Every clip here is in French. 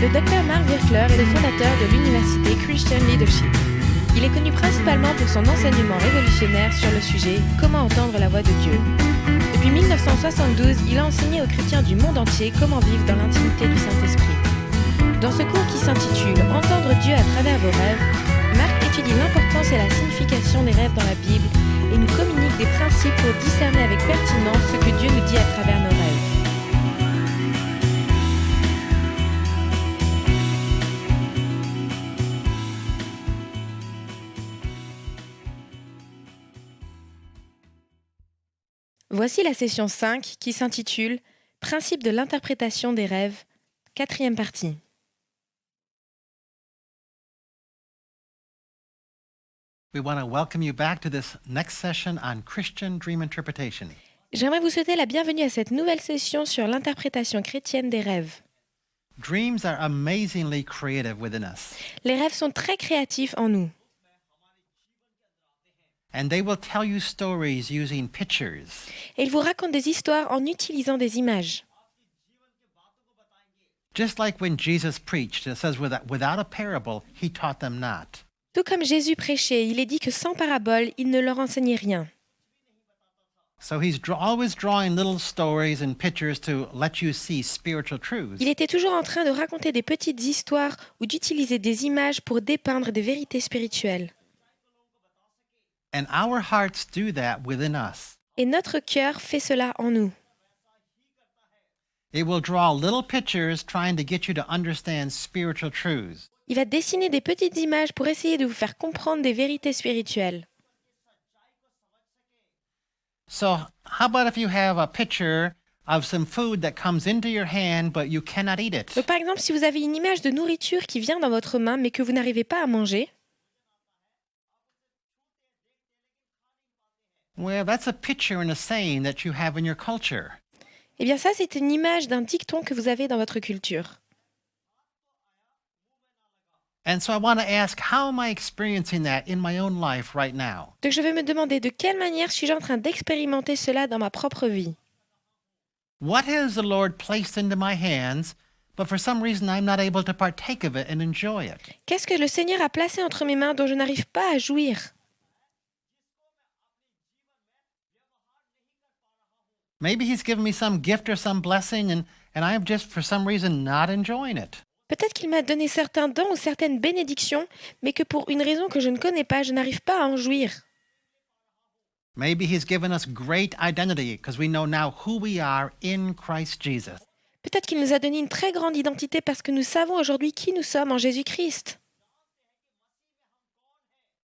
Le Dr Mark Virkler est le fondateur de l'université Christian Leadership. Il est connu principalement pour son enseignement révolutionnaire sur le sujet « Comment entendre la voix de Dieu ». Depuis 1972, il a enseigné aux chrétiens du monde entier comment vivre dans l'intimité du Saint-Esprit. Dans ce cours qui s'intitule « Entendre Dieu à travers vos rêves », Mark étudie l'importance et la signification des rêves dans la Bible et nous communique des principes pour discerner avec pertinence ce que Dieu nous dit à travers nos rêves. Voici la session 5 qui s'intitule « Principe de l'interprétation des rêves », 4e partie. We want to welcome you back to this next session on Christian dream interpretation. J'aimerais vous souhaiter la bienvenue à cette nouvelle session sur l'interprétation chrétienne des rêves. Dreams are amazingly creative within us, Les rêves sont très créatifs en nous. and they will tell you stories using pictures. Et ils vous racontent des histoires en utilisant des images. Just like when Jesus preached, it says, without a parable, he taught them not. Tout comme Jésus prêchait, il est dit que sans parabole, il ne leur enseignait rien. So he's always drawing little stories and pictures to let you see spiritual truths. Il était toujours en train de raconter des petites histoires ou d'utiliser des images pour dépeindre des vérités spirituelles. And our hearts do that within us. Et notre cœur fait cela en nous. It will draw little pictures trying to get you to understand spiritual truths. Il va dessiner des petites images pour essayer de vous faire comprendre des vérités spirituelles. So how about if you have a picture of some food that comes into your hand but you cannot eat it? Donc par exemple, si vous avez une image de nourriture qui vient dans votre main mais que vous n'arrivez pas à manger, Well, that's a picture and a saying that you have in your culture. eh bien ça c'est une image d'un dicton que vous avez dans votre culture. And so I want to ask, how am I experiencing that in my own life right now? Donc je vais me demander de quelle manière suis-je en train d'expérimenter cela dans ma propre vie. What has the Lord placed into my hands, but for some reason I'm not able to partake of it and enjoy it? Qu'est-ce que le Seigneur a placé entre mes mains dont je n'arrive pas à jouir? Maybe He's given me some gift or some blessing, and I am just for some reason not enjoying it. Peut-être qu'il m'a donné certains dons ou certaines bénédictions, mais que pour une raison que je ne connais pas, je n'arrive pas à en jouir. Maybe He's given us great identity because we know now who we are in Christ Jesus. Peut-être qu'il nous a donné une très grande identité parce que nous savons aujourd'hui qui nous sommes en Jésus-Christ.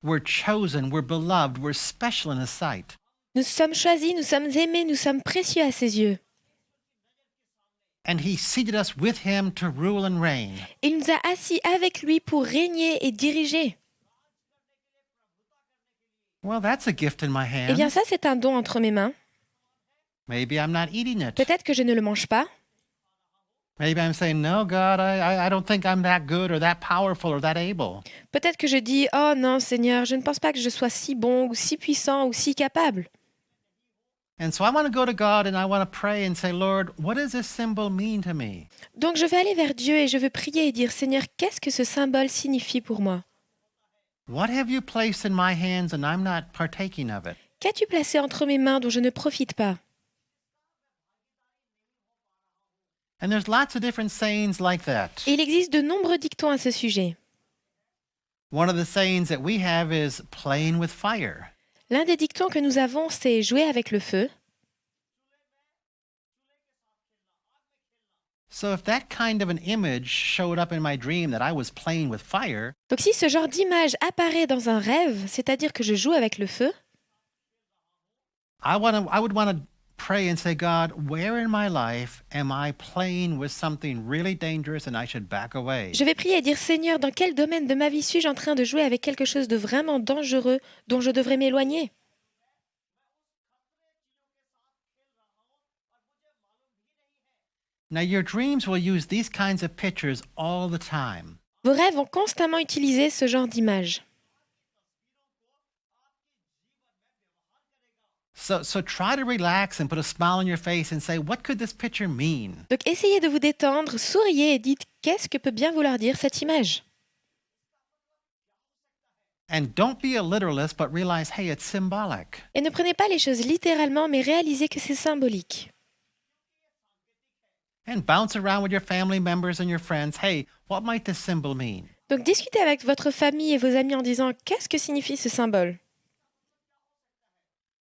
We're chosen, we're beloved, we're special in His sight. Nous sommes choisis, nous sommes aimés, nous sommes précieux à ses yeux. And He seated us with Him to rule and reign. Il nous a assis avec lui pour régner et diriger. Well, that's a gift in my Eh bien hand. ça, c'est un don entre mes mains. Maybe I'm not eating it. Peut-être que je ne le mange pas. Maybe I'm saying, no, God, I don't think I'm that good or that powerful or that able. Peut-être que je dis « Oh non, Seigneur, je ne pense pas que je sois si bon ou si puissant ou si capable. » And so I want to go to God and I want to pray and say, Lord, what does this symbol mean to me? Donc je vais aller vers Dieu et je veux prier et dire « Seigneur, qu'est-ce que ce symbole signifie pour moi? What have you placed in my hands and I'm not partaking of it? Qu'as-tu placé entre mes mains dont je ne profite pas? » And there's lots of different sayings like that. Et il existe de nombreux dictons à ce sujet. One of the sayings that we have is playing with fire. L'un des dictons que nous avons, c'est « jouer avec le feu ». So if that kind of an image showed up in my dream that I was playing with fire, Donc si ce genre d'image apparaît dans un rêve, c'est-à-dire que je joue avec le feu, I would want to pray and say, God, where in my life am I playing with something really dangerous and I should back away? je vais prier et dire « Seigneur, dans quel domaine de ma vie suis-je en train de jouer avec quelque chose de vraiment dangereux dont je devrais m'éloigner ?» Now, your dreams will use these kinds of pictures all the time. Vos rêves vont constamment utiliser ce genre d'image. So try to relax and put a smile on your face and say, what could this picture mean? Donc essayez de vous détendre, souriez et dites qu'est-ce que peut bien vouloir dire cette image. And don't be a literalist, but realize, hey, it's symbolic. Et ne prenez pas les choses littéralement, mais réalisez que c'est symbolique. And bounce around with your family members and your friends. Hey, what might this symbol mean? Donc discutez avec votre famille et vos amis en disant qu'est-ce que signifie ce symbole.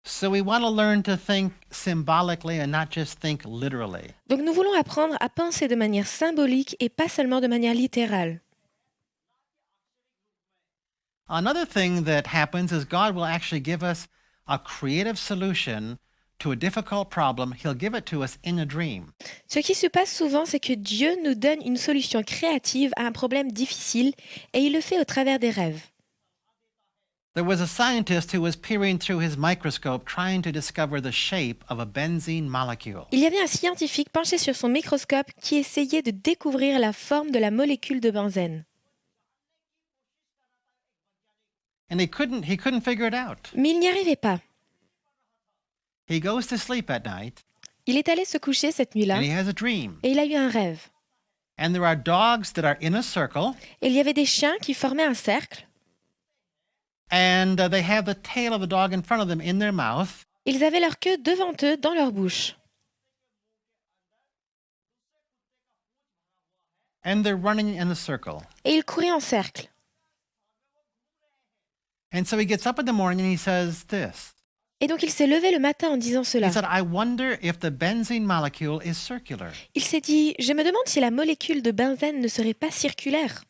So we want to learn to think symbolically and not just think literally. Donc nous voulons apprendre à penser de manière symbolique et pas seulement de manière littérale. Another thing that happens is God will actually give us a creative solution to a difficult problem. He'll give it to us in a dream. Ce qui se passe souvent, c'est que Dieu nous donne une solution créative à un problème difficile et il le fait au travers des rêves. There was a scientist who was peering through his microscope trying to discover the shape of a benzene molecule. Il y avait un scientifique penché sur son microscope qui essayait de découvrir la forme de la molécule de benzène. And he couldn't figure it out. Mais il n'y arrivait pas. He goes to sleep at night Il est allé se coucher cette nuit-là and he has a dream. et il a eu un rêve. And there are dogs that are in a circle Et il y avait des chiens qui formaient un cercle. and they have the tail of the dog in front of them in their mouth. Ils avaient leur queue devant eux dans leur bouche. And they're running in a circle. Et ils couraient en cercle. And so he gets up in the morning and he says this. Et donc il s'est levé le matin en disant cela. He said, I wonder if the benzene molecule is circular. Il s'est dit, je me demande si la molécule de benzène ne serait pas circulaire.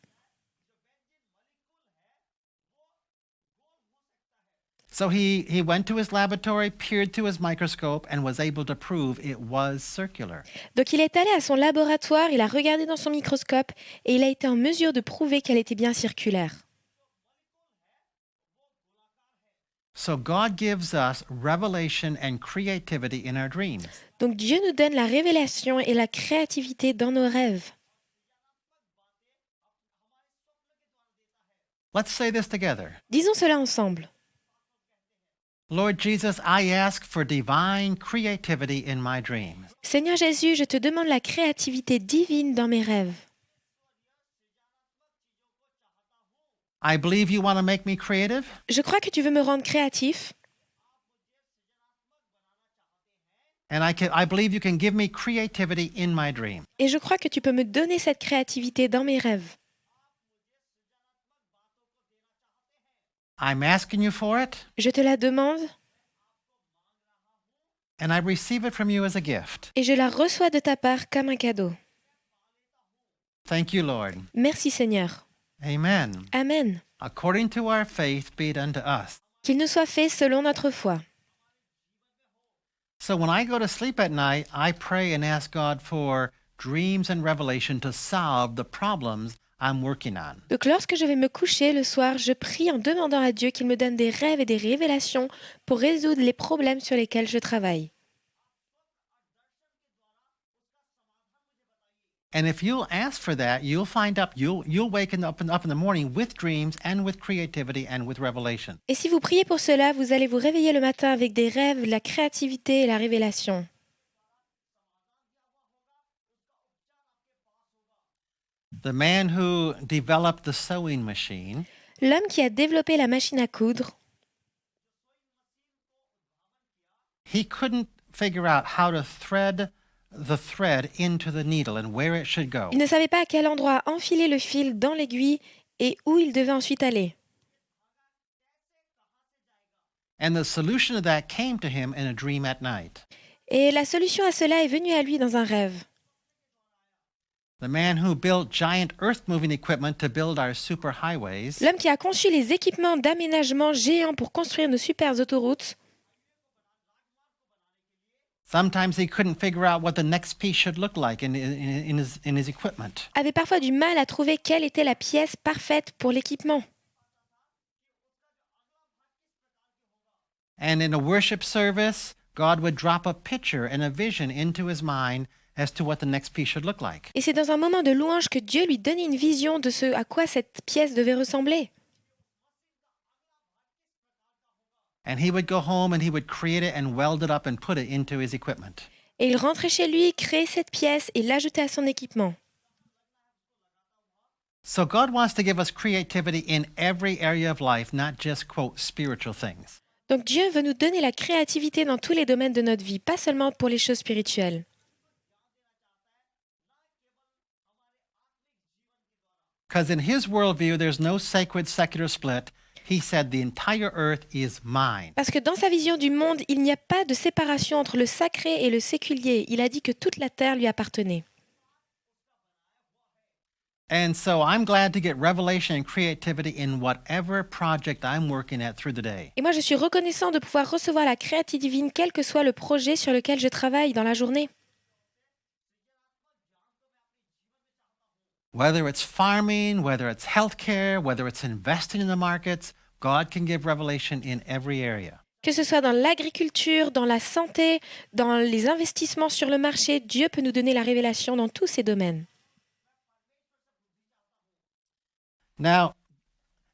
So he went to his laboratory, peered through his microscope, and was able to prove it was circular. Donc il est allé à son laboratoire, il a regardé dans son microscope et il a été en mesure de prouver qu'elle était bien circulaire. So God gives us revelation and creativity in our dreams. Donc Dieu nous donne la révélation et la créativité dans nos rêves. Let's say this together. Disons cela ensemble. Lord Jesus, I ask for divine creativity in my dreams. Seigneur Jésus, je te demande la créativité divine dans mes rêves. I believe you want to make me creative, Je crois que tu veux me rendre créatif and I believe you can give me creativity in my dream. et je crois que tu peux me donner cette créativité dans mes rêves. I'm asking you for it, Je te la demande and I receive it from you as a gift. et je la reçois de ta part comme un cadeau. Thank you, Lord. Merci Seigneur. Amen. Amen. According to our faith, be it unto us. Qu'il nous soit fait selon notre foi. So when I go to sleep at night, I pray and ask God for dreams and revelation to solve the problems I'm working on. Donc lorsque je vais me coucher le soir, je prie en demandant à Dieu qu'il me donne des rêves et des révélations pour résoudre les problèmes sur lesquels je travaille. And if you'll ask for that, you'll find up, you'll wake up in the morning with dreams and with creativity and with revelation. Et si vous priez pour cela, vous allez vous réveiller le matin avec des rêves, la créativité et la révélation. The man who developed the sewing machine, L'homme qui a développé la machine à coudre, he couldn't figure out how to thread the thread into the needle and where it should go. il ne savait pas à quel endroit enfiler le fil dans l'aiguille et où il devait ensuite aller. And the solution to that came to him in a dream at night. Et la solution à cela est venue à lui dans un rêve. The man who built giant earth-moving equipment to build our superhighways, L'homme qui a conçu les équipements d'aménagement géants pour construire nos super autoroutes, sometimes he couldn't figure out what the next piece should look like in his equipment. avait parfois du mal à trouver quelle était la pièce parfaite pour l'équipement. And in a worship service, God would drop a picture and a vision into his mind as to what the next piece should look like. Et c'est dans un moment de louange que Dieu lui donnait une vision de ce à quoi cette pièce devait ressembler. And he would go home and he would create it and weld it up and put it into his equipment. Et il rentrait chez lui, créait cette pièce et l'ajoutait à son équipement. So God wants to give us creativity in every area of life, not just, quote, spiritual things. Donc Dieu veut nous donner la créativité dans tous les domaines de notre vie, pas seulement pour les choses spirituelles. Because in his worldview, there's no sacred secular split. He said the entire earth is mine. Parce que dans sa vision du monde, il n'y a pas de séparation entre le sacré et le séculier. Il a dit que toute la terre lui appartenait. And so I'm glad to get revelation and creativity in whatever project I'm working at through the day. Et moi, je suis reconnaissant de pouvoir recevoir la créativité divine, quel que soit le projet sur lequel je travaille dans la journée. Whether it's farming, whether it's healthcare, whether it's investing in the markets, God can give revelation in every area. Que ce soit dans l'agriculture, dans la santé, dans les investissements sur le marché, Dieu peut nous donner la révélation dans tous ces domaines. Now,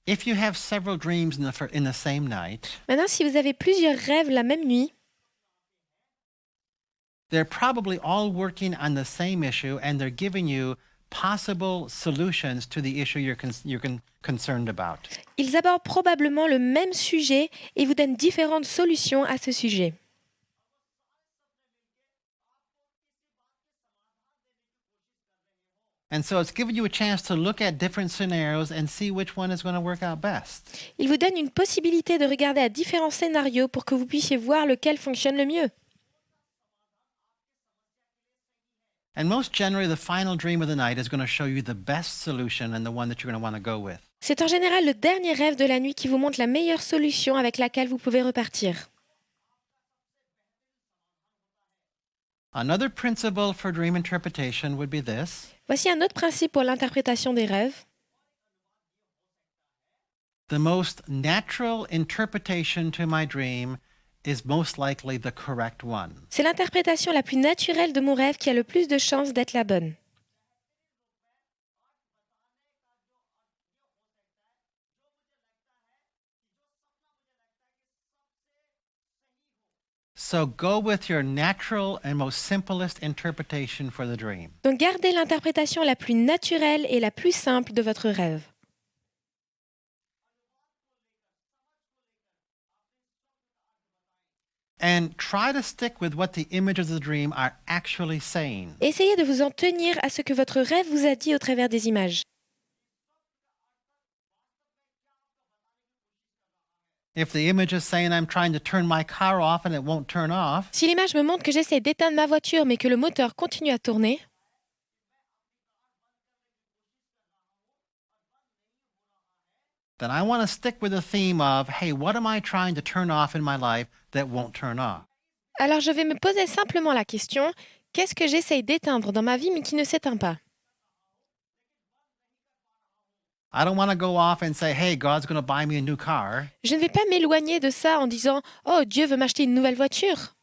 if you have several dreams in the same night, Maintenant, si vous avez plusieurs rêves la même nuit, they're probably all working on the same issue and they're giving you possible solutions to the issue you're concerned about. ils abordent probablement le même sujet et vous donnent différentes solutions à ce sujet. And so it's giving you a chance to look at different scenarios and see which one is going to work out best. Ils vous donnent une possibilité de regarder à différents scénarios pour que vous puissiez voir lequel fonctionne le mieux. And most generally, the final dream of the night is going to show you the best solution and the one that you're going to want to go with. C'est en général le dernier rêve de la nuit qui vous montre la meilleure solution avec laquelle vous pouvez repartir. Another principle for dream interpretation would be this. Voici un autre principe pour l'interprétation des rêves. The most natural interpretation to my dream is most likely the correct one. C'est l'interprétation la plus naturelle de mon rêve qui a le plus de chances d'être la bonne. So go with your natural and most simplest interpretation for the dream. Donc gardez l'interprétation la plus naturelle et la plus simple de votre rêve. And try to stick with what the images of the dream are actually saying. Essayez de vous en tenir à ce que votre rêve vous a dit au travers des images. If the image is saying I'm trying to turn my car off and it won't turn off, Si l'image me montre que j'essaie d'éteindre ma voiture mais que le moteur continue à tourner, then I want to stick with the theme of, hey, what am I trying to turn off in my life that won't turn off? alors je vais me poser simplement la question, qu'est-ce que j'essaie d'éteindre dans ma vie mais qui ne s'éteint pas? I don't want to go off and say, hey, God's going to buy me a new car. Je ne vais pas m'éloigner de ça en disant « Oh, Dieu veut m'acheter une nouvelle voiture ».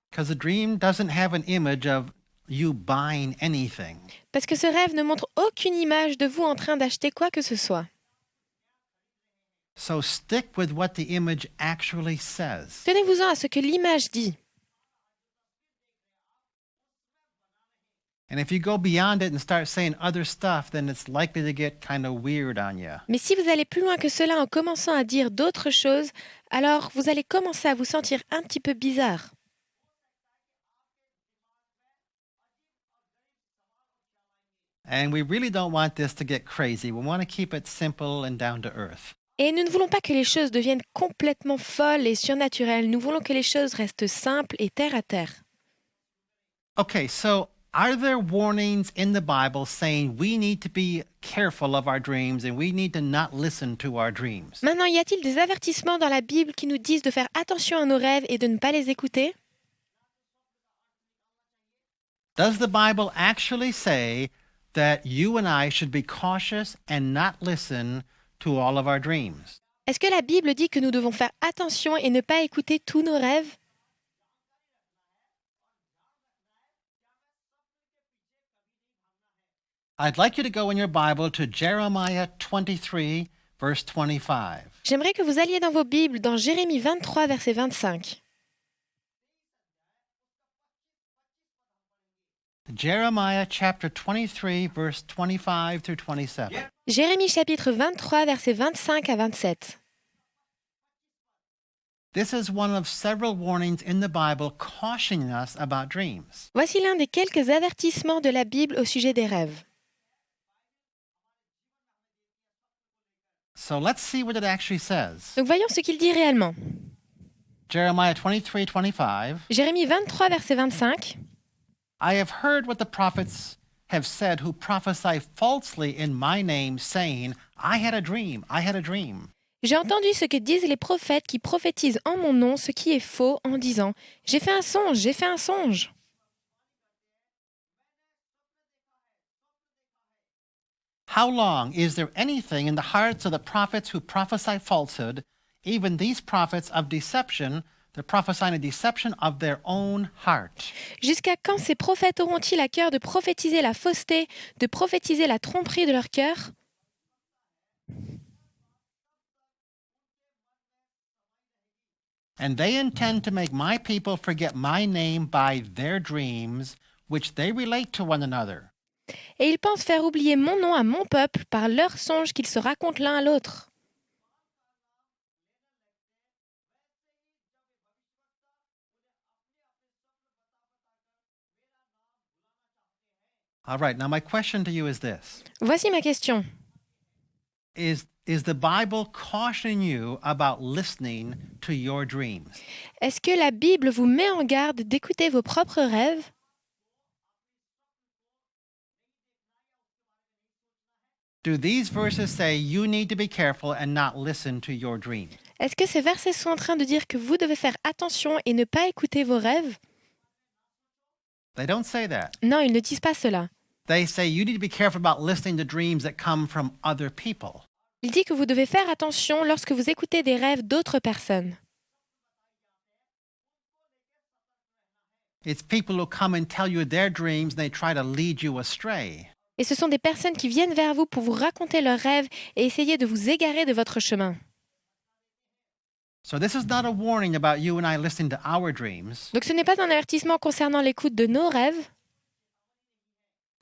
Because the dream doesn't have an image of you buying anything. Parce que ce rêve ne montre aucune image de vous en train d'acheter quoi que ce soit. So stick with what the image actually says. Tenez-vous-en à ce que l'image dit. And if you go beyond it and start saying other stuff, then it's likely to get kind of weird on you. Mais si vous allez plus loin que cela en commençant à dire d'autres choses, alors vous allez commencer à vous sentir un petit peu bizarre. And we really don't want this to get crazy. We want to keep it simple and down to earth. Et nous ne voulons pas que les choses deviennent complètement folles et surnaturelles. Nous voulons que les choses restent simples et terre à terre. Okay, so are there warnings in the Bible saying we need to be careful of our dreams and we need to not listen to our dreams? Maintenant, y a-t-il des avertissements dans la Bible qui nous disent de faire attention à nos rêves et de ne pas les écouter? Does the Bible actually say that you and I should be cautious and not listen to all of our dreams? Est-ce que la Bible dit que nous devons faire attention et ne pas écouter tous nos rêves? I'd like you to go in your Bible to Jeremiah 23, verse 25. J'aimerais que vous alliez dans vos Bibles dans Jérémie 23, verset 25. Jeremiah chapter 23, verse 25 through 27. Jérémie chapitre 23, versets 25 à 27. This is one of several warnings in the Bible cautioning us about dreams. Voici l'un des quelques avertissements de la Bible au sujet des rêves. So let's see what it actually says. Donc voyons ce qu'il dit réellement. Jeremiah 23, 25. Jérémie 23, verset 25. I have heard what the prophets have said who prophesy falsely in my name, saying, I had a dream, I had a dream. J'ai entendu ce que disent les prophètes qui prophétisent en mon nom ce qui est faux en disant « J'ai fait un songe, j'ai fait un songe ». How long is there anything in the hearts of the prophets who prophesy falsehood, even these prophets of deception, they're prophesying a deception of their own heart? Jusqu'à quand ces prophètes auront-ils à cœur de prophétiser la fausseté, de prophétiser la tromperie de leur cœur? And they intend to make my people forget my name by their dreams, which they relate to one another. Et ils pensent faire oublier mon nom à mon peuple par leurs songes qu'ils se racontent l'un à l'autre. All right, now my question to you is this. Voici ma question. Is the Bible cautioning you about listening to your dreams? Est-ce que la Bible vous met en garde d'écouter vos propres rêves? Do these verses say you need to be careful and not listen to your dreams? Est-ce que ces versets sont en train de dire que vous devez faire attention et ne pas écouter vos rêves? They don't say that. Non, ils ne disent pas cela. They say you need to be careful about listening to dreams that come from other people. Il dit que vous devez faire attention lorsque vous écoutez des rêves d'autres personnes. It's people who come and tell you their dreams and they try to lead you astray. Et ce sont des personnes qui viennent vers vous pour vous raconter leurs rêves et essayer de vous égarer de votre chemin. So this is not a warning about you and I listening to our dreams. Donc ce n'est pas un avertissement concernant l'écoute de nos rêves.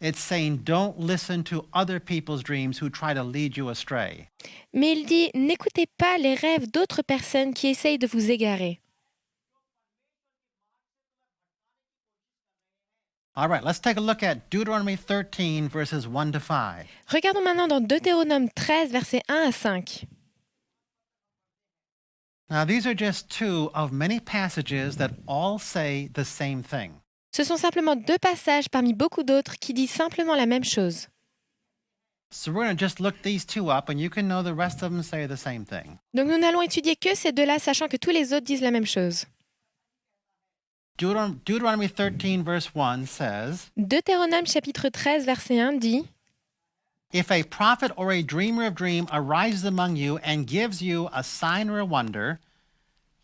It's saying don't listen to other people's dreams who try to lead you astray. Mais il dit, n'écoutez pas les rêves d'autres personnes qui essayent de vous égarer. All right, let's take a look at Deuteronomy 13, verses 1 to 5. Regardons maintenant dans Deutéronome 13, versets 1 à 5. Now, these are just two of many passages that all say the same thing. Ce sont simplement deux passages parmi beaucoup d'autres qui disent simplement la même chose. So we're going to just look these two up, and you can know the rest of them say the same thing. Donc nous n'allons étudier que ces deux-là, sachant que tous les autres disent la même chose. Deuteronomy 13, verse 1 says, Deutéronome chapitre 13, verset 1 dit « If a prophet or a dreamer of dream arises among you and gives you a sign or a wonder,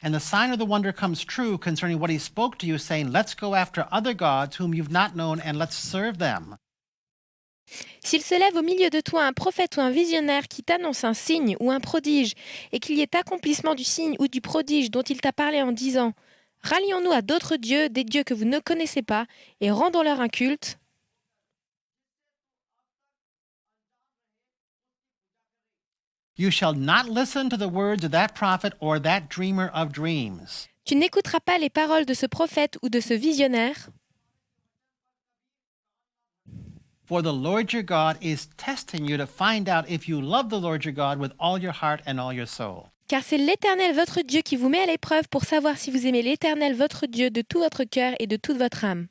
and the sign or the wonder comes true concerning what he spoke to you, saying, Let's go after other gods whom you've not known, and let's serve them. S'il se lève au milieu de toi un prophète ou un visionnaire qui t'annonce un signe ou un prodige, et qu'il y ait accomplissement du signe ou du prodige dont il t'a parlé en disant « Rallions-nous à d'autres dieux, des dieux que vous ne connaissez pas, et rendons-leur un culte. » You shall not listen to the words of that prophet or that dreamer of dreams. Tu n'écouteras pas les paroles de ce prophète ou de ce visionnaire, For the Lord your God is testing you to find out if you love the Lord your God with all your heart and all your soul. car c'est l'Éternel votre Dieu qui vous met à l'épreuve pour savoir si vous aimez l'Éternel votre Dieu de tout votre cœur et de toute votre âme.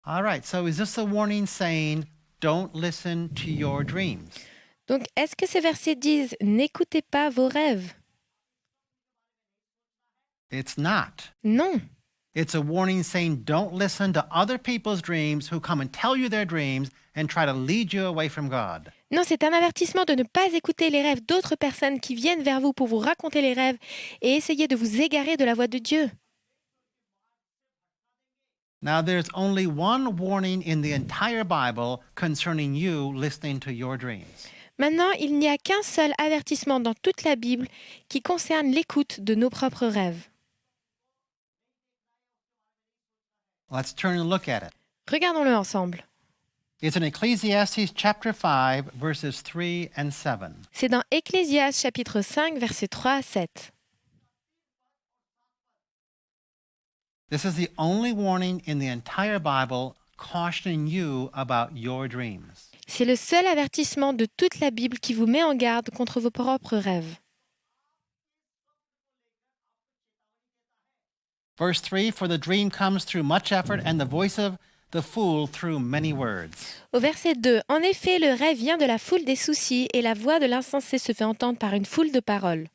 All right, so is this a warning saying, don't listen to your dreams? Donc, est-ce que ces versets disent « N'écoutez pas vos rêves » It's not. Non. It's a warning saying, don't listen to other people's dreams who come and tell you their dreams and try to lead you away from God. Non, c'est un avertissement de ne pas écouter les rêves d'autres personnes qui viennent vers vous pour vous raconter les rêves et essayer de vous égarer de la voie de Dieu. Now, there's only one warning in the entire Bible concerning you listening to your dreams. Maintenant, il n'y a qu'un seul avertissement dans toute la Bible qui concerne l'écoute de nos propres rêves. Let's turn and look at it. Regardons-le ensemble. It's in Ecclesiastes chapter 5, verses 3 and 7. C'est dans Ecclésiaste chapitre 5, versets 3 à 7. This is the only warning in the entire Bible cautioning you about your dreams. C'est le seul avertissement de toute la Bible qui vous met en garde contre vos propres rêves. Verse 3, for the dream comes through much effort and the voice of the fool through many words. Au verset 2, en effet, le rêve vient de la foule des soucis et la voix de l'insensé se fait entendre par une foule de paroles.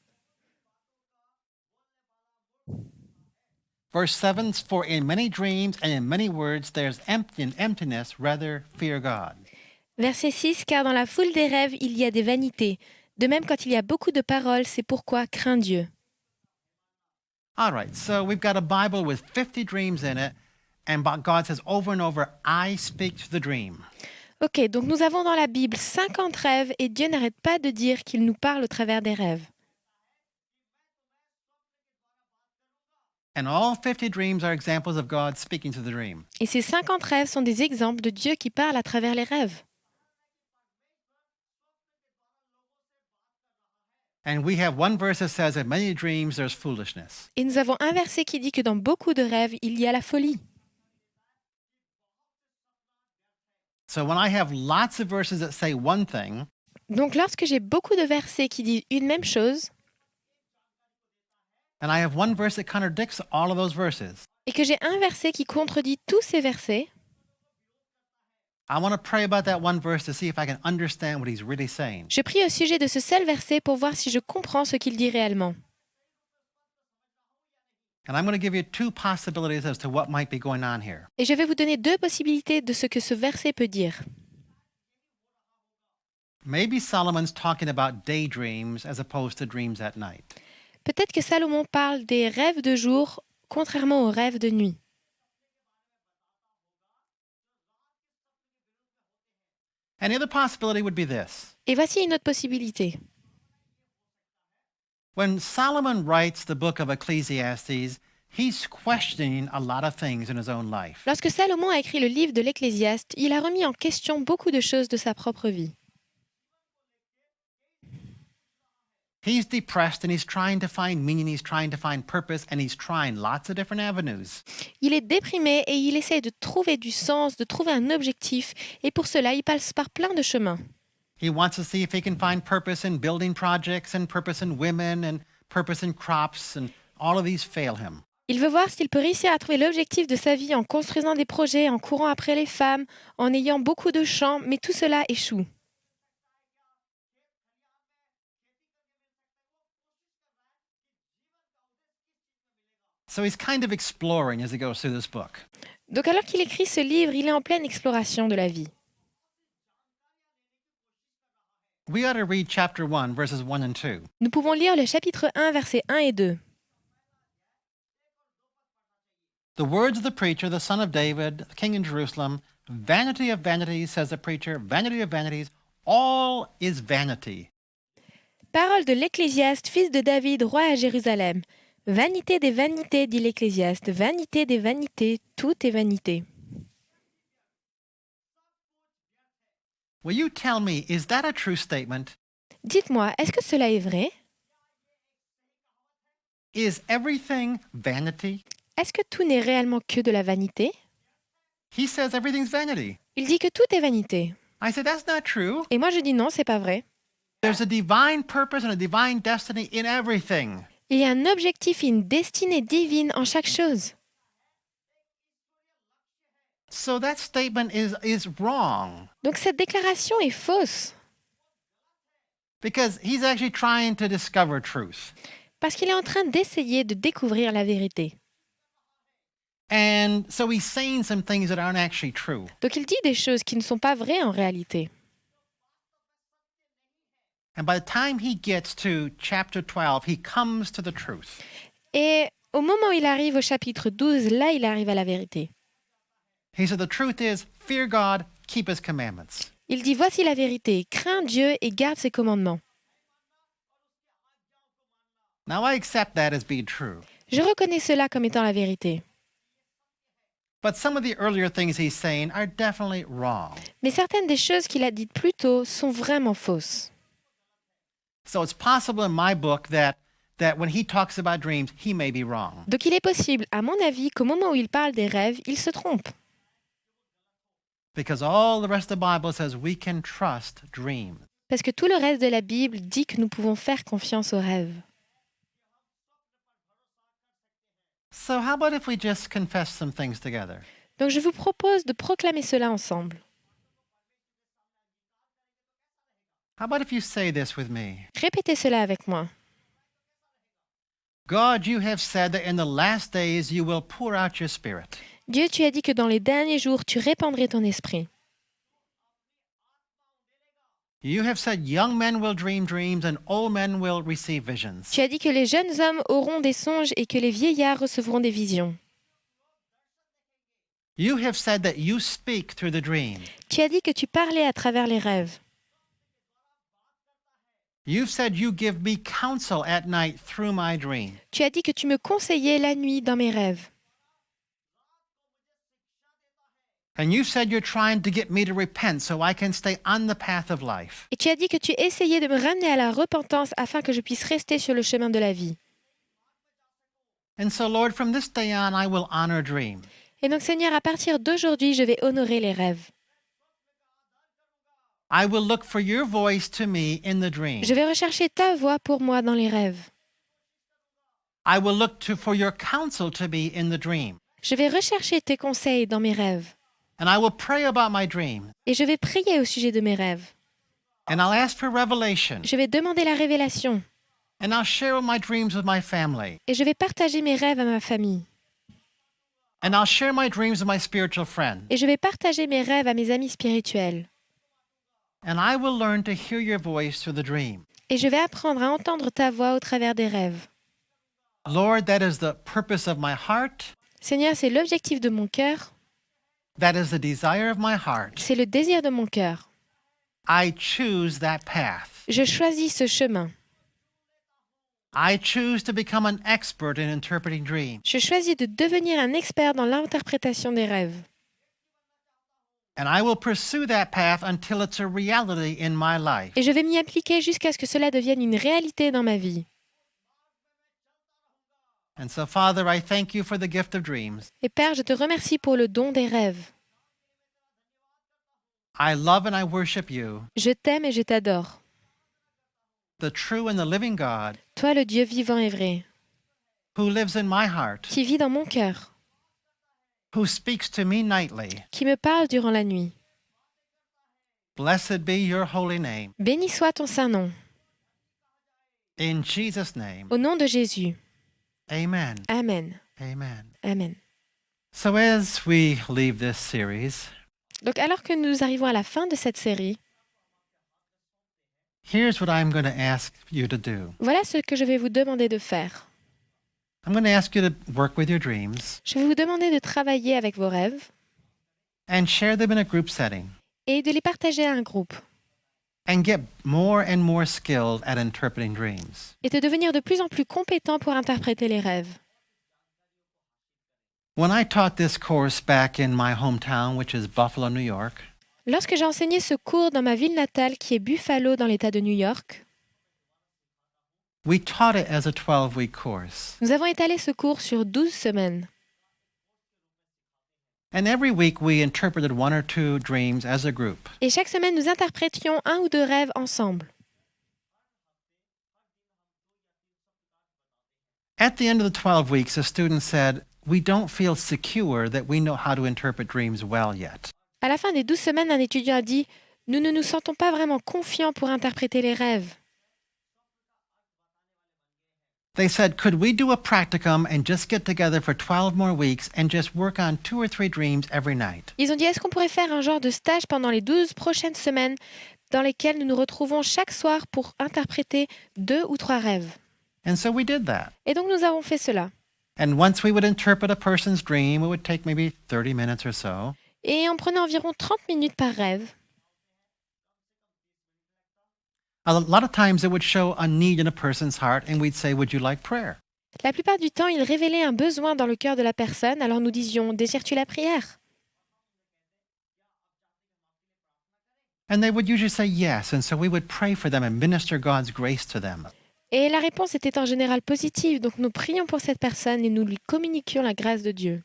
Verse 7, for in many dreams and in many words there's emptiness, rather fear God. Verset 6, car dans la foule des rêves, il y a des vanités. De même, quand il y a beaucoup de paroles, c'est pourquoi crains Dieu. All right, so we've got a Bible with 50 dreams in it, and God says over and over, I speak to the dream. Ok, donc nous avons dans la Bible 50 rêves et Dieu n'arrête pas de dire qu'il nous parle au travers des rêves. And all 50 dreams are examples of God speaking to the dream. Et ces 50 rêves sont des exemples de Dieu qui parle à travers les rêves. And we have one verse that says, in many dreams there's foolishness. Et nous avons un verset qui dit que dans beaucoup de rêves, il y a la folie. So when I have lots of verses that say one thing, Donc lorsque j'ai beaucoup de versets qui disent une même chose, and I have one verse that contradicts all of those verses, et que j'ai un verset qui contredit tous ces versets, I want to pray about that one verse to see if I can understand what he's really saying. je prie au sujet de ce seul verset pour voir si je comprends ce qu'il dit réellement. And I'm going to give you two possibilities as to what might be going on here. Et je vais vous donner deux possibilités de ce que ce verset peut dire. Maybe Solomon's talking about daydreams as opposed to dreams at night. Peut-être que Salomon parle des rêves de jour, contrairement aux rêves de nuit. And the other possibility would be this. Et voici une autre possibilité. When Solomon writes the book of Ecclesiastes, he's questioning a lot of things in his own life. Lorsque Salomon a écrit le livre de l'Ecclésiaste, il a remis en question beaucoup de choses de sa propre vie. He's depressed and he's trying to find meaning, he's trying to find purpose, and he's trying lots of different avenues. Il est déprimé et il essaie de trouver du sens, de trouver un objectif, et pour cela, il passe par plein de chemins. He wants to see if he can find purpose in building projects and purpose in women and purpose in crops, and all of these fail him. Il veut voir s'il peut réussir à trouver l'objectif de sa vie en construisant des projets, en courant après les femmes, en ayant beaucoup de champs, mais tout cela échoue. So he's kind of exploring as he goes through this book. Donc alors qu'il écrit ce livre, il est en pleine exploration de la vie. We ought to read chapter 1, verses 1 and 2. Nous pouvons lire le chapitre 1, versets 1 et 2. The words of the preacher, the son of David, king in Jerusalem, vanity of vanities, says the preacher, vanity of vanities, all is vanity. Parole de l'Ecclésiaste, fils de David, roi à Jérusalem. Vanité des vanités, dit l'Ecclésiaste, vanité des vanités, tout est vanité. Will you tell me, is that a true statement? Dites-moi, est-ce que cela est vrai? Is everything vanity? Est-ce que tout n'est réellement que de la vanité? He says everything's vanity. Il dit que tout est vanité. I said, that's not true. Et moi je dis non, c'est pas vrai. There's a divine purpose and a divine destiny in everything. Il y a un objectif et une destinée divine en chaque chose. So that statement is wrong Donc cette déclaration est fausse. because he's actually trying to discover truth. Parce qu'il est en train d'essayer de découvrir la vérité. And so he's saying some things that aren't actually true. Donc il dit des choses qui ne sont pas vraies en réalité. And by the time he gets to chapter 12, he comes to the truth. Et au moment où il arrive au chapitre 12, là il arrive à la vérité. He said, the truth is, fear God, keep his commandments. Il dit, voici la vérité, crains Dieu et garde ses commandements. Now I accept that as being true. Je reconnais cela comme étant la vérité. But some of the earlier things he's saying are definitely wrong. Mais certaines des choses qu'il a dites plus tôt sont vraiment fausses. So it's possible in my book that when he talks about dreams, he may be wrong. Donc il est possible, à mon avis, qu'au moment où il parle des rêves, il se trompe. Because all the rest of the Bible says we can trust dreams. Parce que tout le reste de la Bible dit que nous pouvons faire confiance aux rêves. So how about if we just confess some things together? Donc je vous propose de proclamer cela ensemble. How about if you say this with me? Répétez cela avec moi. God, you have said that in the last days you will pour out your spirit. Dieu, tu as dit que dans les derniers jours, tu répandrais ton esprit. You have said young men will dream dreams and old men will receive visions. Tu as dit que les jeunes hommes auront des songes et que les vieillards recevront des visions. You have said that you speak through the dream. Tu as dit que tu parlais à travers les rêves. You've said you give me counsel at night through my dream. Tu as dit que tu me conseillais la nuit dans mes rêves. And you've said you're trying to get me to repent so I can stay on the path of life. Et tu as dit que tu essayais de me ramener à la repentance afin que je puisse rester sur le chemin de la vie. And so, Lord, from this day on, I will honor dreams. Et donc, Seigneur, à partir d'aujourd'hui, je vais honorer les rêves. I will look for your voice to me in the dream. Je vais rechercher ta voix pour moi dans les rêves. I will look for your counsel to me in the dream. Je vais rechercher tes conseils dans mes rêves. And I will pray about my dream. Et je vais prier au sujet de mes rêves. And I'll ask for revelation. Je vais demander la révélation. And I'll share my dreams with my family. Et je vais partager mes rêves à ma famille. And I'll share my dreams with my spiritual friends. Et je vais partager mes rêves à mes amis spirituels. And I will learn to hear your voice through the dream. Et je vais apprendre à entendre ta voix au travers des rêves. Lord, that is the purpose of my heart. Seigneur, c'est l'objectif de mon cœur. That is the desire of my heart. C'est le désir de mon cœur. I choose that path. Je choisis ce chemin. I choose to become an expert in interpreting dreams. Je choisis de devenir un expert dans l'interprétation des rêves. And I will pursue that path until it's a reality in my life. Et je vais m'y appliquer jusqu'à ce que cela devienne une réalité dans ma vie. And so, Father, I thank you for the gift of dreams. Et Père, je te remercie pour le don des rêves. I love and I worship you, Je t'aime et je t'adore. the true and the living God, Toi, le Dieu vivant et vrai, who lives in my heart, qui vit dans mon cœur, who speaks to me nightly. qui me parle durant la nuit. Blessed be your holy name. Béni soit ton saint nom. In Jesus' name, Au nom de Jésus. amen. Amen. Amen. Amen. So as we leave this series, Donc, alors que nous arrivons à la fin de cette série, here's what I'm going to ask you to do. voilà ce que je vais vous demander de faire. I'm going to ask you to work with your dreams Je vais vous demander de travailler avec vos rêves and share them in a group setting et de les partager à un groupe and get more and more skilled at interpreting dreams. et de devenir de plus en plus compétent pour interpréter les rêves. When I taught this course back in my hometown, which is Buffalo, New York, Lorsque j'ai enseigné ce cours dans ma ville natale qui est Buffalo dans l'État de New York, we taught it as a 12-week course. nous avons étalé ce cours sur 12 semaines. And every week we interpreted one or two dreams as a group. Et chaque semaine, nous interprétions un ou deux rêves ensemble. At the end of the 12 weeks, the students said, we don't feel secure that we know how to interpret dreams well yet. À la fin des 12 semaines, un étudiant a dit « Nous ne nous sentons pas vraiment confiants pour interpréter les rêves. They said, could we do a practicum and just get together for 12 more weeks and just work on 2 or 3 dreams every night? » Ils ont dit « Est-ce qu'on pourrait faire un genre de stage pendant les 12 prochaines semaines dans lesquelles nous nous retrouvons chaque soir pour interpréter 2 ou 3 rêves ?» And so we did that. Et donc nous avons fait cela. And once we would interpret a person's dream, it would take maybe 30 minutes or so. Et on prenait environ 30 minutes par rêve. A lot of times it would show a need in a person's heart, and we'd say, would you like prayer? La plupart du temps, il révélait un besoin dans le cœur de la personne, alors nous disions « Désires-tu la prière ?» And they would usually say yes, and so we would pray for them and minister God's grace to them. Et la réponse était en général positive, donc nous prions pour cette personne et nous lui communiquions la grâce de Dieu.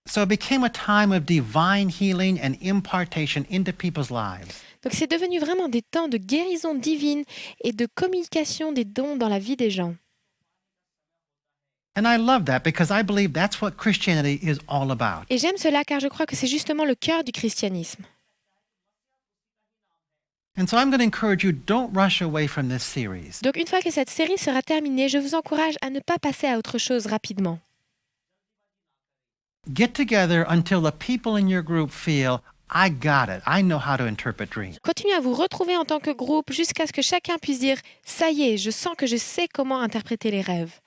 So it became a time of divine healing and impartation into people's lives. Donc c'est devenu vraiment des temps de guérison divine et de communication des dons dans la vie des gens. And I love that because I believe that's what Christianity is all about. Et j'aime cela car je crois que c'est justement le cœur du christianisme. And so I'm going to encourage you, don't rush away from this series. Donc une fois que cette série sera terminée, je vous encourage à ne pas passer à autre chose rapidement. Get together until the people in your group feel, I got it. I know how to interpret dreams. Continuez à vous retrouver en tant que groupe jusqu'à ce que chacun puisse dire « Ça y est, je sens que je sais comment interpréter les rêves.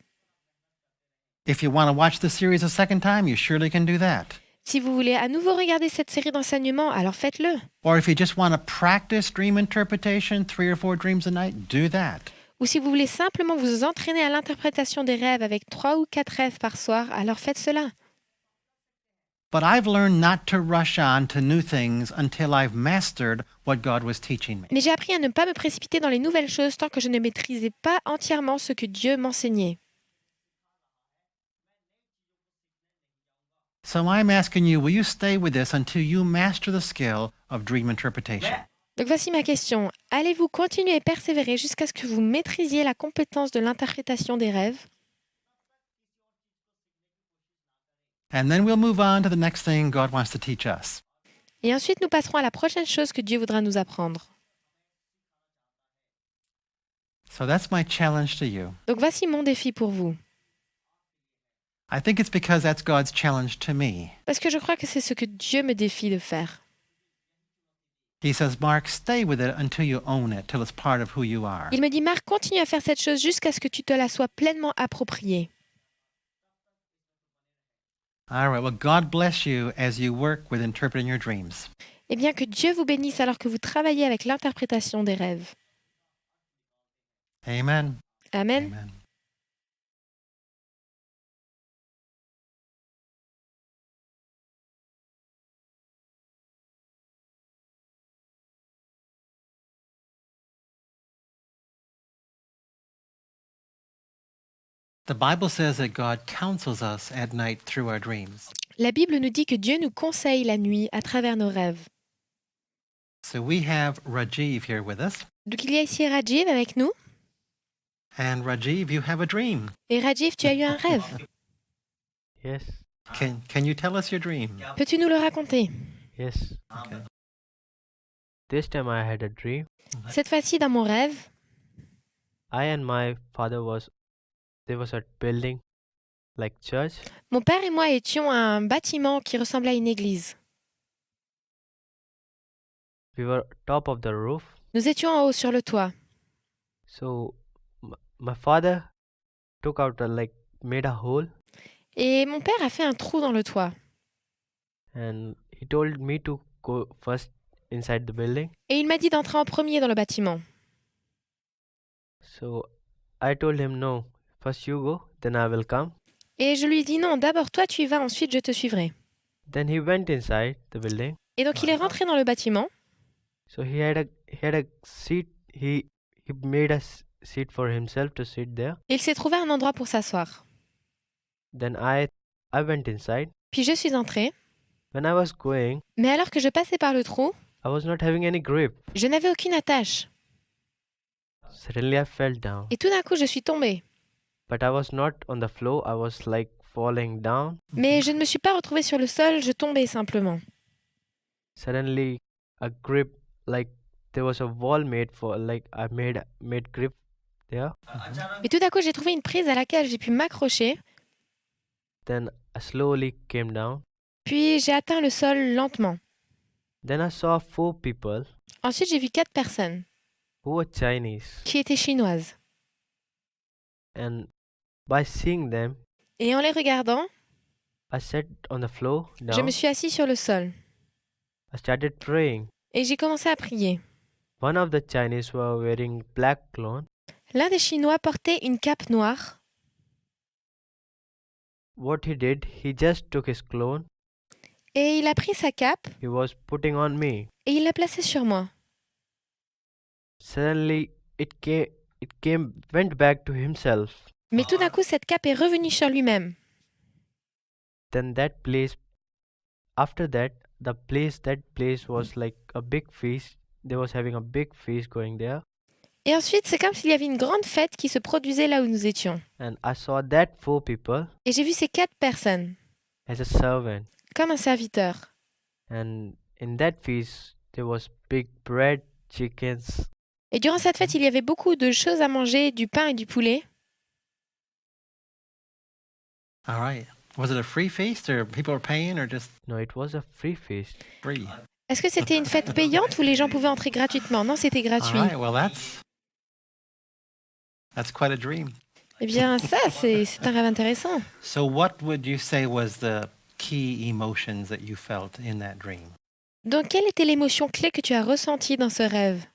If you want to watch the series a second time, you surely can do that. » Si vous voulez à nouveau regarder cette série d'enseignements, alors faites-le. Or if you just want to practice dream interpretation, 3 or 4 dreams a night, do that. Ou si vous voulez simplement vous entraîner à l'interprétation des rêves avec 3 ou 4 rêves par soir, alors faites cela. But I've learned not to rush on to new things until I've mastered what God was teaching me. Mais j'ai appris à ne pas me précipiter dans les nouvelles choses tant que je ne maîtrisais pas entièrement ce que Dieu m'enseignait. So I'm asking you, will you stay with this until you master the skill of dream interpretation? Donc voici ma question. Allez-vous continuer et persévérer jusqu'à ce que vous maîtrisiez la compétence de l'interprétation des rêves? And then we'll move on to the next thing God wants to teach us. Et ensuite, nous passerons à la prochaine chose que Dieu voudra nous apprendre. So that's my challenge to you. Donc voici mon défi pour vous. I think it's because that's God's challenge to me. Parce que je crois que c'est ce que Dieu me défie de faire. He says, Mark, stay with it until you own it, till it's part of who you are. Il me dit, Marc, continue à faire cette chose jusqu'à ce que tu te la sois pleinement appropriée. All right, well, God bless you as you work with interpreting your dreams. Eh bien, que Dieu vous bénisse alors que vous travaillez avec l'interprétation des rêves. Amen. Amen. Amen. The Bible says that God counsels us at night through our dreams. La Bible nous dit que Dieu nous conseille la nuit à travers nos rêves. So we have Rajiv here with us. Donc il y a ici Rajiv avec nous. And Rajiv, you have a dream. Et Rajiv, tu as eu un rêve. Yes, Can you tell us your dream? Peux-tu nous le raconter? yes. Okay. This time I had a dream. Cette fois-ci, dans mon rêve, I and my father there was a building like church. mon père et moi étions à un bâtiment qui ressemblait à une église. We were top of the roof. Nous étions en haut sur le toit. So my father took out made a hole Et mon père a fait un trou dans le toit. and he told me to go first inside the building. Et il m'a dit d'entrer en premier dans le bâtiment. So I told him no, first you go, then I will come. Et je lui ai dit non, d'abord toi tu y vas, ensuite je te suivrai. Then he went inside the building. Et donc il est rentré dans le bâtiment. So he had a seat. He made a seat for himself to sit there. Et il s'est trouvé un endroit pour s'asseoir. Then I went inside. Puis je suis entrée. When I was going, Mais alors que je passais par le trou, I was not having any grip. je n'avais aucune attache. Suddenly I fell down. Et tout d'un coup je suis tombée. But I was not on the floor. I was like falling down. Mais je ne me suis pas retrouvée sur le sol, je tombais simplement. Suddenly a grip, like there was a wall made for, like I made grip there. Et tout d'un coup j'ai trouvé une prise à laquelle j'ai pu m'accrocher. Then I slowly came down. Puis j'ai atteint le sol lentement. Then I saw 4 people Ensuite j'ai vu 4 personnes who were Chinese. qui étaient chinoises. And by seeing them, Et en les regardant, I sat on the floor je down. me suis assis sur le sol. I started praying. Et j'ai commencé à prier. One of the Chinese were wearing black clothes. L'un des Chinois portait une cape noire. What he did, he just took his clothes. Et il a pris sa cape He was putting on me. et il l'a placée sur moi. Suddenly, went back to himself. Mais tout d'un coup, cette cape est revenue sur lui-même. Then after that place was like a big feast. They was having a big feast going there. Et ensuite, c'est comme s'il y avait une grande fête qui se produisait là où nous étions. And I saw that 4 people Et j'ai vu ces 4 personnes, as a servant. comme un serviteur. And in that feast, there was big bread, chickens. Et durant cette fête, il y avait beaucoup de choses à manger, du pain et du poulet. All right. Was it a free feast or people were paying or just No, it was a free feast. free? Est-ce que c'était une fête payante ou les gens pouvaient entrer gratuitement? Non, c'était gratuit. All right. Well, that's quite a dream. Eh bien, ça, c'est un rêve intéressant. So what would you say was the key emotions that you felt in that dream? Donc, quelle était l'émotion clé que tu as ressentie dans ce rêve?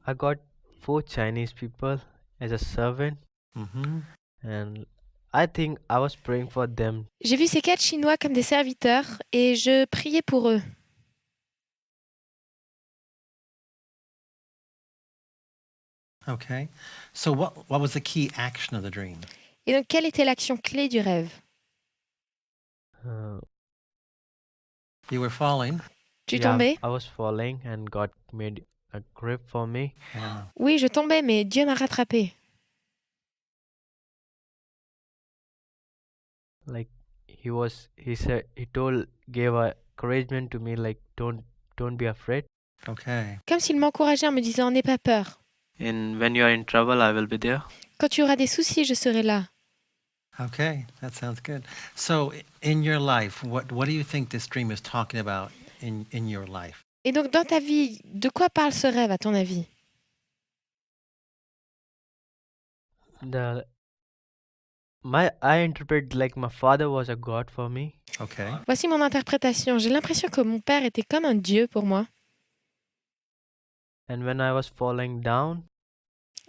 I got 4 Chinese people as a servant, Mm-hmm. and I think I was praying for them. J'ai vu ces 4 Chinois comme des serviteurs et je priais pour eux. Okay. So what was the key action of the dream? Et donc, quelle était l'action clé du rêve? Uh, You were falling. Tu yeah, tombais? I was falling, and God made a grip for me. Yeah. Oui, je tombais, mais Dieu m'a rattrapé. Like gave a encouragement to me, like don't be afraid. Okay. Comme s'il m'encourageait en me disant, n'aie pas peur. And when you are in trouble, I will be there. Quand tu auras des soucis, je serai là. Okay. That sounds good. So in your life, what do you think this dream is talking about in your life? Et donc, dans ta vie, de quoi parle ce rêve, à ton avis? I interpret like my father was a God for me. Okay. Voici mon interprétation. J'ai l'impression que mon père était comme un Dieu pour moi. And when I was falling down,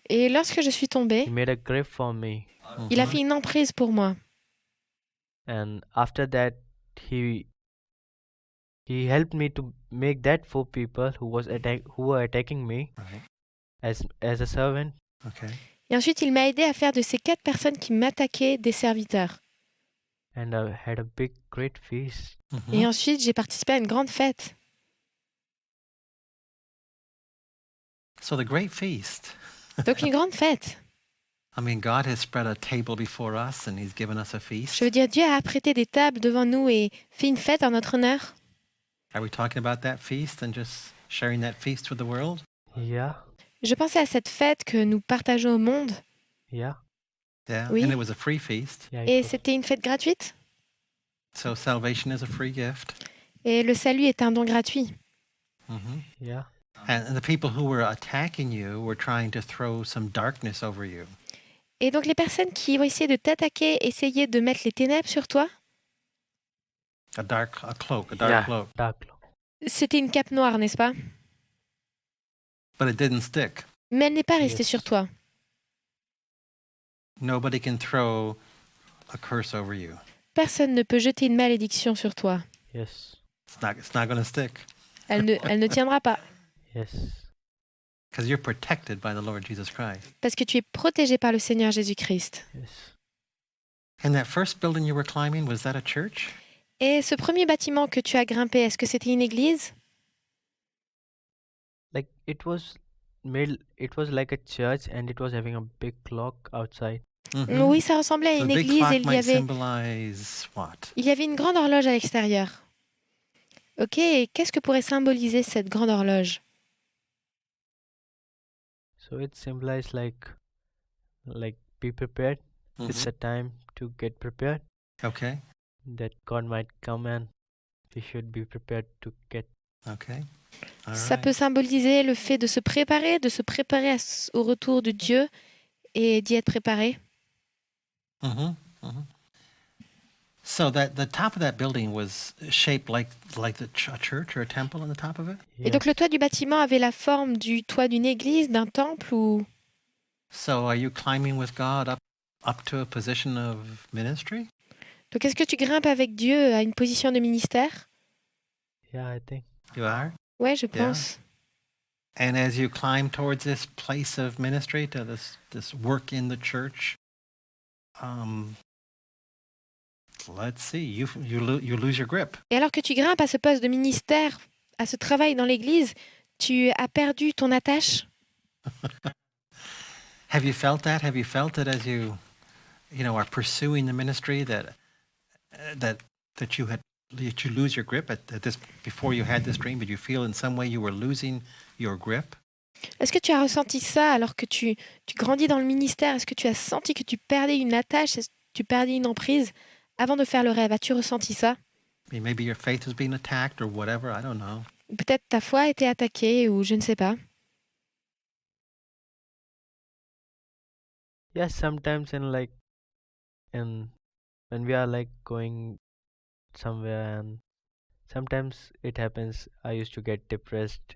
Et lorsque je suis tombée, he made a grip for me. il a Mhm. fait une emprise pour moi. And after that, he helped me to make that 4 people who were attacking me Right. as a servant. Okay. Et ensuite, il m'a aidé à faire de ces 4 personnes qui m'attaquaient des serviteurs. And I had a great feast. Mhm. Et ensuite, j'ai participé à une grande fête. So the great feast. Donc, une grande fête. I mean, God has spread a table before us and he's given us a feast. Je veux dire, Dieu a apprêté des tables devant nous et fait une fête en notre honneur. Are we talking about that feast and just sharing that feast with the world? Yeah, Je pensais à cette fête que nous partageons au monde. yeah, Yeah. Oui. And it was a free feast. yeah. Et c'était une fête gratuite. So salvation is a free gift. Et le salut est un don gratuit. Mhm. Yeah. And the people who were attacking you were trying to throw some darkness over you. Et donc, les personnes qui ont essayé de t'attaquer essayaient de mettre les ténèbres sur toi. A dark cloak. Dark cloak. C'était une cape noire, n'est-ce pas? But it didn't stick. Mais elle n'est pas restée Yes. sur toi. Nobody can throw a curse over you. Personne ne peut jeter une malédiction sur toi. Yes, It's not going to stick Elle ne tiendra pas. yes. because you're protected by the Lord Jesus Christ. Parce que tu es protégé par le Seigneur Jésus-Christ. Yes. And that first building you were climbing, was that a church? Et ce premier bâtiment que tu as grimpé, est-ce que c'était une église? Like it was like a church, and it was having a big clock outside. Mhm. Oui, ça ressemblait à So une the big église et clock il y might avait symbolize what? une grande horloge à l'extérieur. Ok, et qu'est-ce que pourrait symboliser cette grande horloge? So it symbolized like be prepared. It's Mhm. a time to get prepared. Okay. That God might come, and we should be prepared to get. Okay. All Ça right. peut symboliser le fait de se préparer au retour de Dieu et d'y être préparé. Mhm, mhm. So that the top of that building was shaped like a church or a temple on the top of it. Et donc le toit du bâtiment avait la forme du toit d'une église, d'un temple ou... So are you climbing with God up to a position of ministry? Donc est-ce que tu grimpes avec Dieu à une position de ministère? Yeah, I think. You are. Ouais, je pense. And as you climb towards this place of ministry, to this work in the church, let's see, you lose your grip. Et alors que tu grimpes à ce poste de ministère, à ce travail dans l'église, tu as perdu ton attache? Have you felt that? Have you felt it as you are pursuing the ministry that you lose your grip at this before you had this dream? Did you feel in some way you were losing your grip? Est-ce que tu as ressenti ça alors que tu grandis dans le ministère? Est-ce que tu as senti que tu perdais une attache? Est-ce que tu perdais une emprise avant de faire le rêve? As-tu ressenti ça? Maybe your faith was being attacked or whatever, I don't know. Peut-être ta foi a été attaquée ou je ne sais pas. Yeah, sometimes when we are going somewhere, and sometimes it happens, I used to get depressed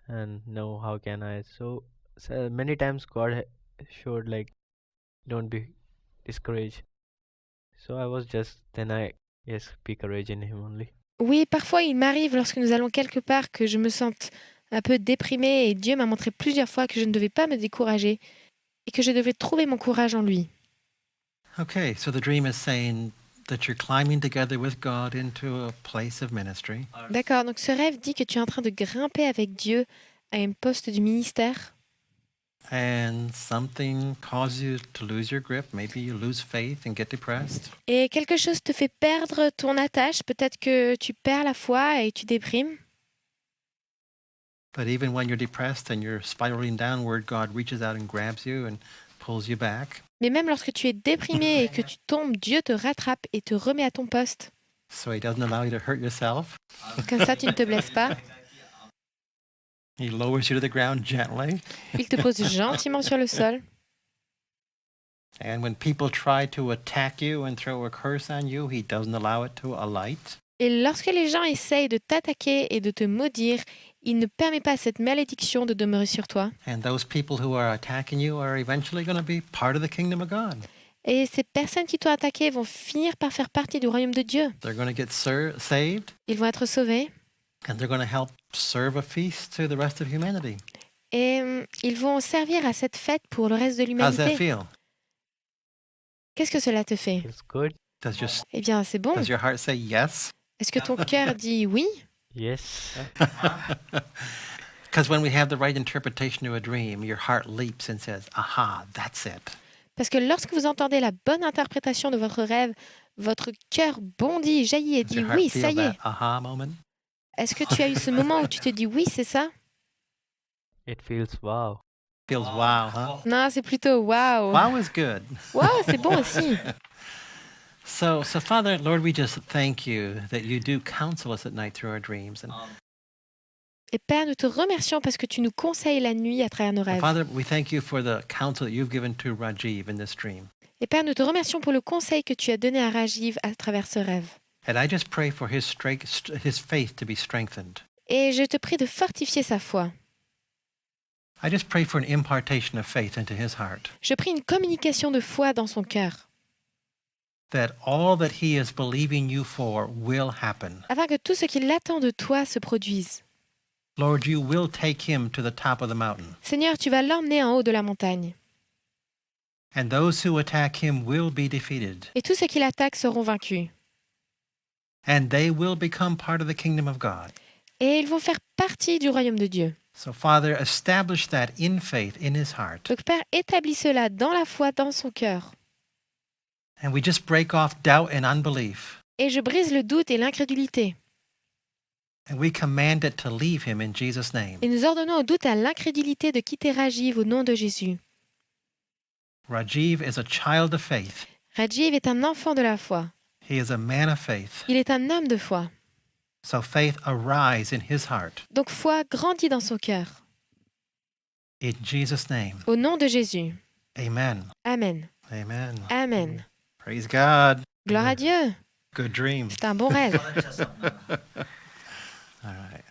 and no, how can I? So many times God showed don't be discouraged. So I was just be courage in Him only. Oui, parfois il m'arrive lorsque nous allons quelque part que je me sente un peu déprimée et Dieu m'a montré plusieurs fois que je ne devais pas me décourager et que je devais trouver mon courage en lui. Okay, so the dream is saying that you're climbing together with God into a place of ministry. D'accord, donc ce rêve dit que tu es en train de grimper avec Dieu à un poste du ministère. And something causes you to lose your grip. Maybe you lose faith and get depressed. Et quelque chose te fait perdre ton attache. Peut-être que tu perds la foi et tu déprimes. But even when you're depressed and you're spiraling downward, God reaches out and grabs you and pulls you back. Mais même lorsque tu es déprimé et que tu tombes, Dieu te rattrape et te remet à ton poste. So He doesn't allow you to hurt yourself. Comme ça, tu ne te blesses pas. He lowers you to the ground gently. Il te pose gentiment sur le sol. And when people try to attack you and throw a curse on you, He doesn't allow it to alight. Et lorsque les gens essayent de t'attaquer et de te maudire, il ne permet pas à cette malédiction de demeurer sur toi. And those people who are attacking you are eventually going to be part of the kingdom of God. Et ces personnes qui t'ont attaqué vont finir par faire partie du royaume de Dieu. They're going to get saved, Ils vont être sauvés and they're going to help serve a feast to the rest of humanity. et ils vont servir à cette fête pour le reste de How's that l'humanité. feel? Qu'est-ce que cela te fait? Feels good. Eh bien, c'est bon. Does your heart say yes? Est-ce que ton cœur dit oui? Yes. Because when we have the right interpretation of a dream, your heart leaps and says, aha, that's it. Parce que lorsque vous entendez la bonne interprétation de votre rêve, votre cœur bondit, jaillit et Does dit your heart oui, ça feel y est. that aha moment? Est-ce que tu as eu ce moment où tu te dis oui, c'est ça? It feels wow. Feels wow, huh? Non, c'est plutôt waouh. Wow is good. Waouh, c'est bon aussi. So Father, Lord, we just thank you that you do counsel us at night through our dreams. And Et Père, nous te remercions parce que tu nous conseilles la nuit à travers nos rêves. Father, we thank you for the counsel that you've given to Rajiv in this dream. Et Père, nous te remercions pour le conseil que tu as donné à Rajiv à travers ce rêve. And I just pray for his faith to be strengthened. Et je te prie de fortifier sa foi. I just pray for an impartation of faith into his heart. Je prie une communication de foi dans son cœur, That all that he is believing you for will happen. afin que tout ce qu'il attend de toi se produise. Lord, you will take him to the top of the mountain. Seigneur, tu vas l'emmener en haut de la montagne. And those who attack him will be defeated. Et tous ceux qui l'attaquent seront vaincus. And they will become part of the kingdom of God. Et ils vont faire partie du royaume de Dieu. So, Father, establish that in faith in his heart. Donc Père, établis cela dans la foi, dans son cœur. And we just break off doubt and unbelief. Et je brise le doute et l'incrédulité. And we command it to leave him in Jesus' name. Et nous ordonnons au doute et à l'incrédulité de quitter Rajiv au nom de Jésus. Rajiv is a child of faith. Rajiv est un enfant de la foi. He is a man of faith. Il est un homme de foi. So faith arise in his heart. Donc foi grandit dans son cœur. In Jesus' name. Au nom de Jésus. Amen. Amen. Amen. Amen. Praise God. Gloire à Dieu. Good dream. C'est un bon rêve. All right.